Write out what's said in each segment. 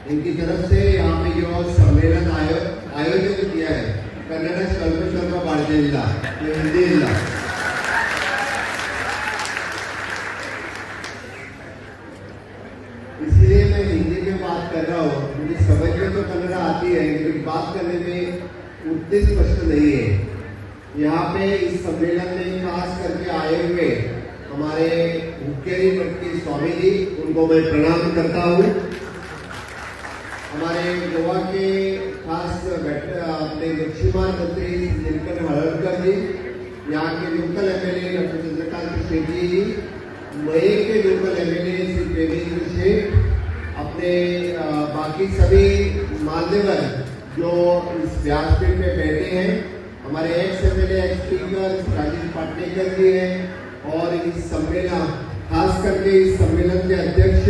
इनकी तरफ से यहाँ पे जो सम्मेलन आयोजन किया है कर्नाटक स्वल्प भारतीय जिला हिंदी जिला, इसलिए मैं हिंदी में बात कर रहा हूँ। मुझे समझ में तो कन्नड़ा आती है लेकिन बात करने में उतनी स्पष्ट नहीं है। यहाँ पे इस सम्मेलन में खास करके आए हुए हमारे हुक्केरी मठ के स्वामी जी, उनको मैं प्रणाम करता हूँ। हमारे गोवा के खास अपने दक्षिण मंत्री नीलकंठ हड़लकर जी, यहाँ के local MLA doctor Chandrakant Shetty ji, मई के लोकल एमएलए श्री प्रेमेंद्र शेठ, अपने बाकी सभी मान्यवर जो इस व्यासपीठ में बैठे हैं, हमारे ex MLA ex speaker Rajesh Patnekar ji हैं, और इस सम्मेलन खास करके इस सम्मेलन के अध्यक्ष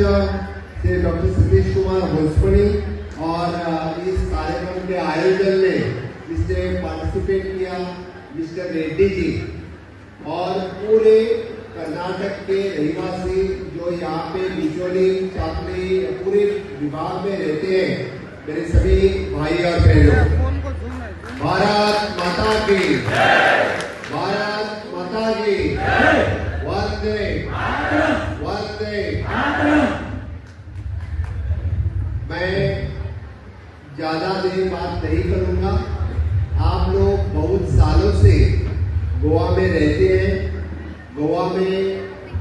श्री डॉक्टर सतीश कुमार भोसपनी, और इस कार्यक्रम के आयोजन में जिसने पार्टिसिपेट किया मिस्टर रेड्डी जी, और पूरे कर्नाटक के रहवासी जो यहाँ पे बिचौली चाकली पूरे विभाग में रहते हैं, मेरे सभी भाई और बहनों, भारत माता की, भारत माता की, वंदे वंदे। मैं ज्यादा देर बात नहीं करूंगा। आप लोग बहुत सालों से गोवा में रहते हैं, गोवा में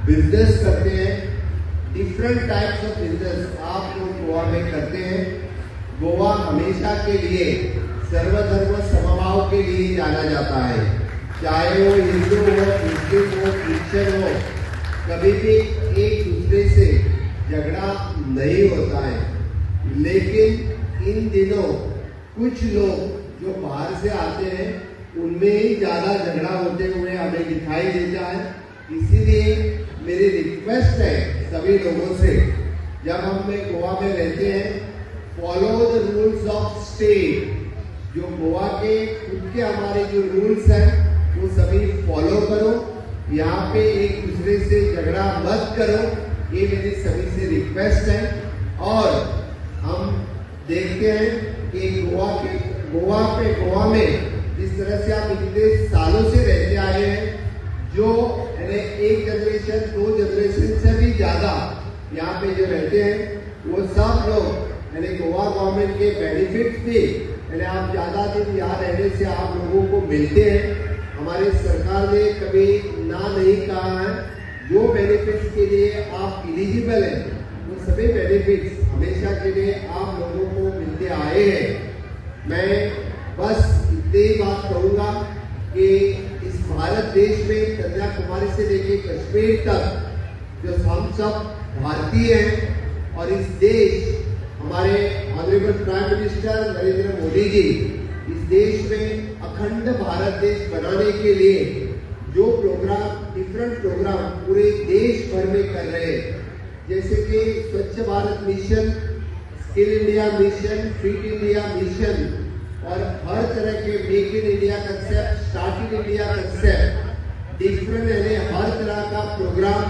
बिजनेस करते हैं, डिफरेंट टाइप्स ऑफ बिजनेस आप लोग गोवा में करते हैं। गोवा हमेशा के लिए सर्वधर्म समभाव के लिए जाना जाता है, चाहे वो हिंदू हो, मुस्लिम हो, क्रिश्चियन हो, कभी भी एक दूसरे से झगड़ा नहीं होता है। लेकिन इन दिनों कुछ लोग जो बाहर से आते हैं उनमें ही ज्यादा झगड़ा होते हुए हमें दिखाई देता है। इसीलिए मेरी रिक्वेस्ट है सभी लोगों से, जब हम गोवा में रहते हैं, follow the rules of state. जो गोवा के खुद के हमारे जो रूल्स हैं वो सभी फॉलो करो, यहाँ पे एक दूसरे से झगड़ा मत करो, ये मेरी सभी से रिक्वेस्ट है। और हम देखते हैं कि गोवा में जिस तरह से आप इतने सालों से रहते आए हैं, जो एक जनरेशन 2 जनरेशन से भी ज्यादा यहाँ पे जो रहते हैं, वो सब लोग गोवा गवर्नमेंट के बेनिफिट भी आप ज्यादा दिन यहाँ रहने से आप लोगों को मिलते हैं। हमारी सरकार ने कभी ना नहीं कहा है। जो बेनिफिट्स के लिए आप एलिजिबल हैं वो सभी बेनिफिट्स हमेशा के लिए आप लोगों को मिलते आए हैं। मैं बस इतनी ही बात कहूंगा कि इस भारत देश में कन्याकुमारी से लेकर कश्मीर तक जो हम सब भारतीय हैं, और इस देश हमारे honourable prime minister Narendra Modi ji इस देश में अखंड भारत देश बनाने के लिए जो प्रोग्राम डिफरेंट प्रोग्राम पूरे देश भर में कर रहे हैं, जैसे कि Swachh Bharat mission, skill India mission, fit India mission, और हर तरह के make in India concept, start in India concept, different हर तरह का प्रोग्राम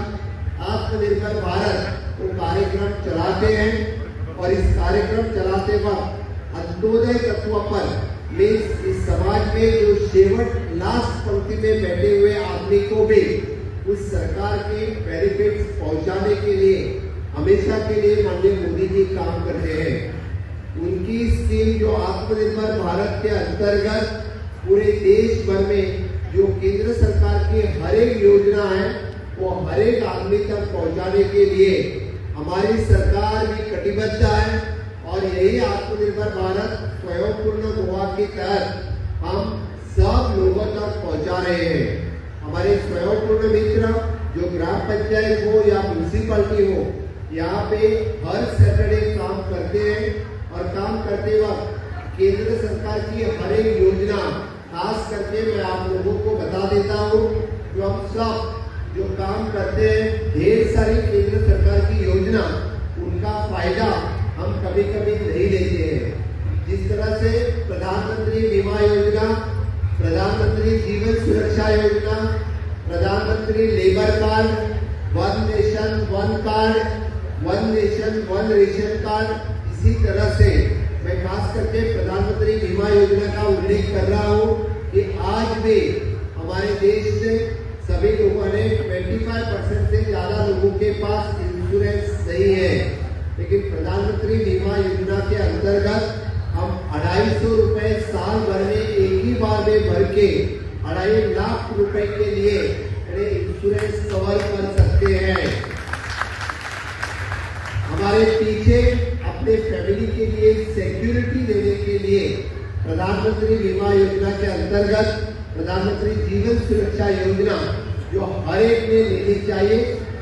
आत्मनिर्भर भारत वो कार्यक्रम चलाते हैं। और इस कार्यक्रम चलाते वक्त अंत्योदय तत्व पर इस समाज में जो शेवट लास्ट पंक्ति में बैठे हुए आदमी को भी उस सरकार के बेनिफिट्स पहुंचाने के लिए हमेशा के लिए माननीय मोदी जी काम करते हैं। उनकी स्कीम जो आत्मनिर्भर भारत के अंतर्गत पूरे देश भर में जो केंद्र सरकार की हर एक योजना है वो हर एक आदमी तक पहुंचाने के लिए हमारी सरकार भी कटिबद्ध है। और यही आत्मनिर्भर भारत स्वयंपूर्ण गोवा के तहत हम सब लोगों तक पहुंचा रहे हैं। हमारे स्वयंपूर्ण मित्र जो ग्राम पंचायत हो या म्यूनिसिपैलिटी हो, यहाँ पे हर सैटरडे काम करते हैं, और काम करते वक्त केंद्र सरकार की हर एक योजना खास करके मैं आप लोगों को बता देता हूँ। जो हम सब जो काम करते हैं, ढेर सारी केंद्र सरकार की योजना, उनका फायदा हम कभी कभी नहीं लेते हैं। जिस तरह से प्रधानमंत्री बीमा योजना, प्रधानमंत्री जीवन सुरक्षा योजना, प्रधानमंत्री labour card, one nation one card, one nation one ration card, इसी तरह से मैं खास करके प्रधानमंत्री बीमा योजना का उल्लेख कर रहा हूँ कि आज भी हमारे देश में सभी लोगों ने 25% से ज्यादा लोगों के पास इंश्योरेंस नहीं है, लेकिन प्रधानमंत्री बीमा योजना के अंतर्गत हम 250 रुपए साल भर में एक ही बार में भर के 2.5 लाख रुपए के लिए इंश्योरेंस कवर कर सकते हैं। हमारे पीछे अपने फैमिली के लिए सिक्योरिटी देने के लिए प्रधानमंत्री बीमा योजना के अंतर्गत प्रधानमंत्री जीवन सुरक्षा योजना जो हर एक ने लेनी चाहिए।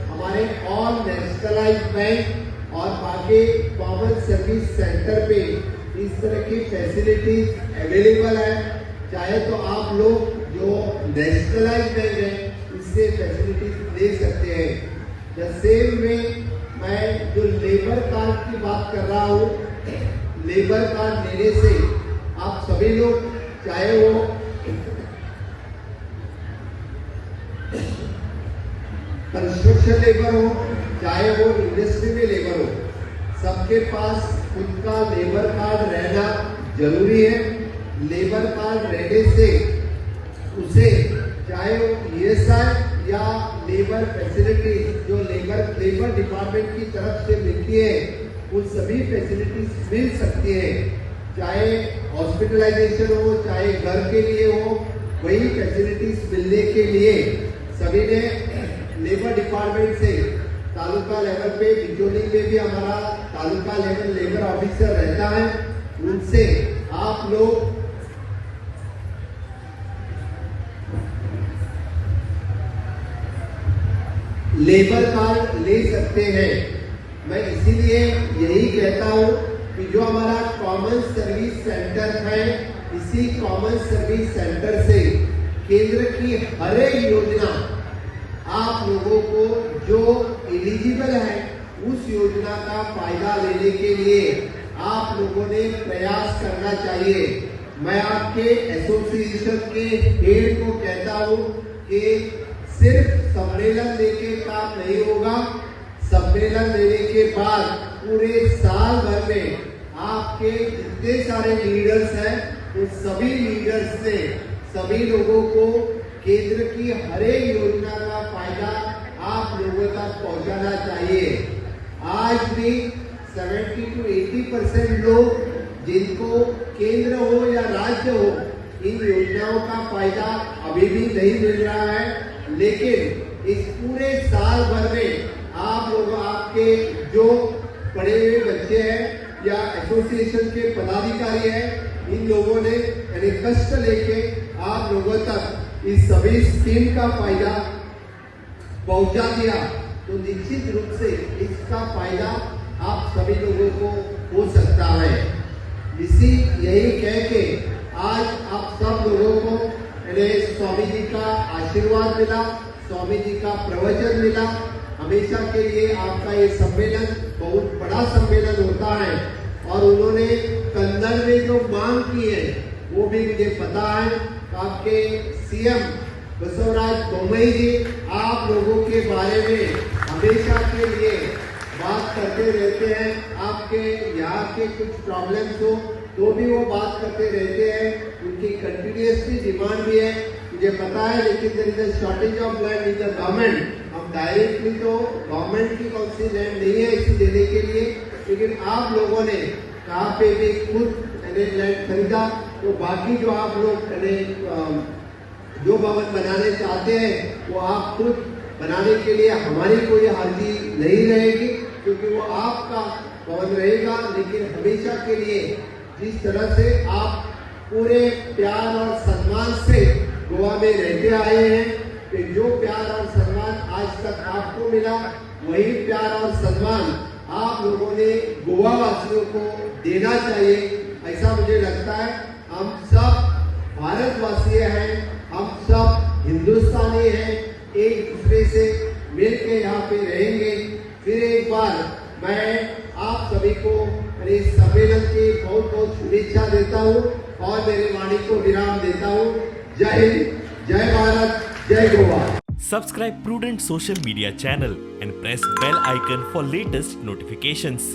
हमारे ऑल नेशनलाइज बैंक और बाकी कॉमन सर्विस सेंटर पे इस तरह की फैसिलिटीज अवेलेबल है। चाहे तो आप लोग जो नेशनलाइज बैंक है इससे फैसिलिटीज ले सकते हैं। द सेम में मैं जो लेबर कार्ड की बात कर रहा हूँ, लेबर कार्ड लेने से आप सभी लोग चाहे वो कंस्ट्रक्शन लेबर हो चाहे वो इंडस्ट्री में लेबर हो, सबके पास खुद का लेबर कार्ड रहना जरूरी है। लेबर कार्ड रहने से उसे चाहे वो ESI या लेबर फैसिलिटी जो लेबर डिपार्टमेंट की तरफ से मिलती है उन सभी फैसिलिटीज मिल सकती है। चाहे हॉस्पिटलाइजेशन हो चाहे घर के लिए हो, वही फैसिलिटीज मिलने के लिए सभी ने लेबर डिपार्टमेंट से तालुका लेवल पे बिचौली में भी हमारा तालुका लेवल लेबर ऑफिसर रहता है, उनसे आप लोग लेबर कार्ड ले सकते हैं। मैं इसीलिए यही कहता हूं कि जो हमारा कॉमन सर्विस सेंटर है, इसी कॉमन सर्विस सेंटर से केंद्र की हर एक योजना आप लोगों को जो एलिजिबल है उस योजना का फायदा लेने के लिए आप लोगों ने प्रयास करना चाहिए। मैं आपके एसोसिएशन के हेड को कहता हूं कि सिर्फ सम्मेलन लेके काम नहीं होगा। सम्मेलन लेने के बाद पूरे साल भर में आपके जितने सारे लीडर्स हैं उन सभी लीडर्स से सभी लोगों को केंद्र की हर एक योजना का फायदा आप लोगों तक पहुंचाना चाहिए। आज भी 70 to 80% लोग जिनको केंद्र हो या राज्य हो इन योजनाओं का फायदा अभी भी नहीं मिल रहा है, लेकिन इस पूरे साल भर में आप लोग आपके जो पढ़े हुए बच्चे हैं या एसोसिएशन के पदाधिकारी हैं, इन लोगों ने यानी कष्ट लेके आप लोगों तक इस सभी स्कीम का फायदा पहुंचा दिया, तो निश्चित रूप से इसका फायदा आप सभी लोगों को हो सकता है। यही कह के आज आप सब लोगों को स्वामी जी का आशीर्वाद मिला, स्वामी जी का प्रवचन मिला। हमेशा के लिए आपका ये सम्मेलन बहुत बड़ा सम्मेलन होता है और उन्होंने कन्नड़ में जो मांग की है वो भी मुझे पता है। आपके सीएम बसवराज बोम्मई जी आप लोगों के बारे में हमेशा के लिए बात करते रहते हैं। आपके यहाँ के कुछ प्रॉब्लम्स हो तो भी वो बात करते रहते हैं। उनकी कंटिन्यूसली डिमांड भी है, मुझे पता है, लेकिन there is a shortage of land in the government. हम डायरेक्टली तो गवर्नमेंट की कौन सी लैंड नहीं है इसे देने के लिए, लेकिन आप लोगों ने कहाँ पे भी खुद लैंड खरीदा, तो बाकी जो आप लोग जो भवन बनाने चाहते हैं वो आप खुद बनाने के लिए हमारी कोई हार्जी नहीं रहेगी, क्योंकि वो आपका भवन रहेगा। लेकिन हमेशा के लिए जिस तरह से आप पूरे प्यार और सम्मान से गोवा में रहते आए हैं, कि जो प्यार और सम्मान आज तक आपको मिला वही प्यार और सम्मान आप लोगों ने गोवा वासियों को देना चाहिए, ऐसा मुझे लगता है। हम सब भारतवासी हैं, हम सब हिंदुस्तानी हैं, एक दूसरे से मिलकर यहाँ पे रहेंगे। फिर एक बार मैं आप सभी को इस सम्मेलन की बहुत बहुत शुभेच्छा देता हूँ और मेरी वाणी को विराम देता हूँ। जय हिंद, जय भारत, जय Goa. Subscribe Prudent social media channel and press bell icon for latest notifications.